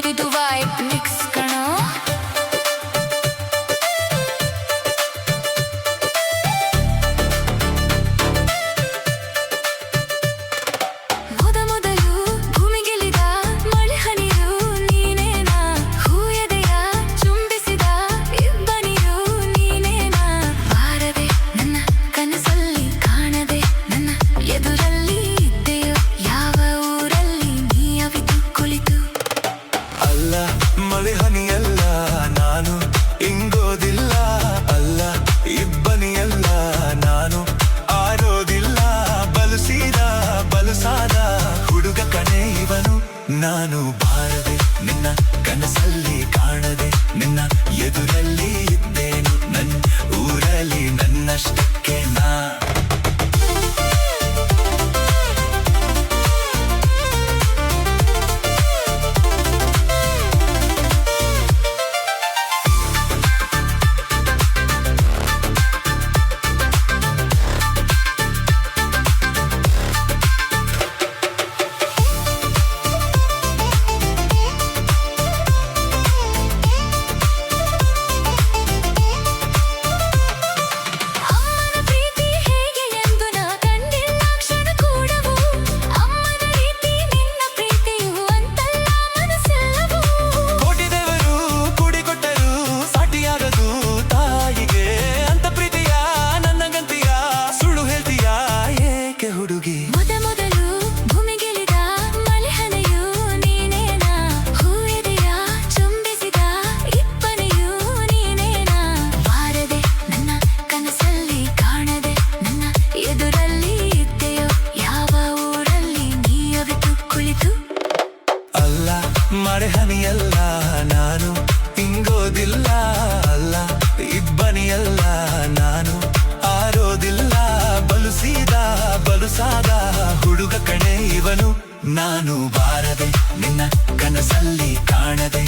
ಇದು vibe mix ಕಣೋ. ಮೊದಲು ಭೂಮಿಗಿಳಿದ ಮಳೆ ಹನಿಯು ನೀನೇನಾ, ಹೂಯದೆಯ ಚುಂಬಿಸಿದ ಇಬ್ಬನಿಯು ನೀನೇನಾ. ಬಾರದೆ ನನ್ನ ಕನಸಲ್ಲಿ ಕಾಣದೆ ನನ್ನ ಎದುರಲ್ಲಿ ಇದ್ದೆಯೋ, ಯಾವ ಊರಲ್ಲಿ ನೀ ಅವಿತು ಕುಳಿತು. ಅಲ್ಲ ಮಳೆ ಹನಿಯಲ್ಲ ನಾನು ಇಂಗೋದಿಲ್ಲ, ಅಲ್ಲ ಇಬ್ಬನಿಯಲ್ಲ ನಾನು ಆರೋದಿಲ್ಲ. ಬಲುಸಿದ ಬಲುಸಾದ ಹುಡುಗ ಕಣೆ ಇವನು ನಾನು. ಬಾರದೆ ನಿನ್ನ ಕನಸಲ್ಲಿ ಕಾಣದೆ ನಿನ್ನ ಎದುರಲ್ಲಿ ಇದ್ದೇನು, ನನ್ನ ಊರಲ್ಲಿ ನನ್ನಷ್ಟಕ್ಕೆ ನಾ. ಅಮ್ಮನ ಪ್ರೀತಿ ಹೇಗೆ ಎಂದು ನಾ ಕಂಡಿಲ್ಲ ಕ್ಷಣ ಕೂಡವು. ಅಮ್ಮನ ರೀತಿ ನಿನ್ನ ಪ್ರೀತಿಯು ಅಂತಲ್ಲ ಮನಸ್ಸೆಲ್ಲವೂ. ಕೋಟಿ ದೇವರು ಕೂಡಿಕೊಟ್ಟರು ಸಾಟಿಯಾಗದು ತಾಯಿಗೆ ಅಂತ ಪ್ರೀತಿಯ ನನ್ನ ಗಂತಿಯ ಸುಳ್ಳು ಹೇಳ್ತೀಯ ಏಕೆ ಹುಡುಗಿ. ಮೊದಲು ಭೂಮಿಗಿಳಿದ ಮಳೆ ಹನಿಯು ನೀನೇನಾ, ಹೂಯದೆಯ ಚುಂಬಿಸಿದ ಇಬ್ಬನಿಯು ನೀನೇನಾ. ಬಾರದೆ ನನ್ನ ಕನಸಲ್ಲಿ ಕಾಣದೆ ನನ್ನ ಎದುರಲ್ಲಿ ಇದ್ದೆಯೋ, ಯಾವ ಊರಲ್ಲಿ ನೀ ಅವಿತು ಕುಳಿತು. ಅಲ್ಲ ಮಳೆ ಹನಿಯಲ್ಲ ನಾನು ಇಂಗೋದಿಲ್ಲ, ಅಲ್ಲ ಇಬ್ಬನಿಯಲ್ಲ ನಾನು ಆರೋದಿಲ್ಲ. ಬಲುಸಿದ ಬಲುಸಾದ ಹುಡುಗ ಕಣೆ ಇವನು ನಾನು. ಬಾರದೆ ನಿನ್ನ ಕನಸಲ್ಲಿ ಕಾಣದೆ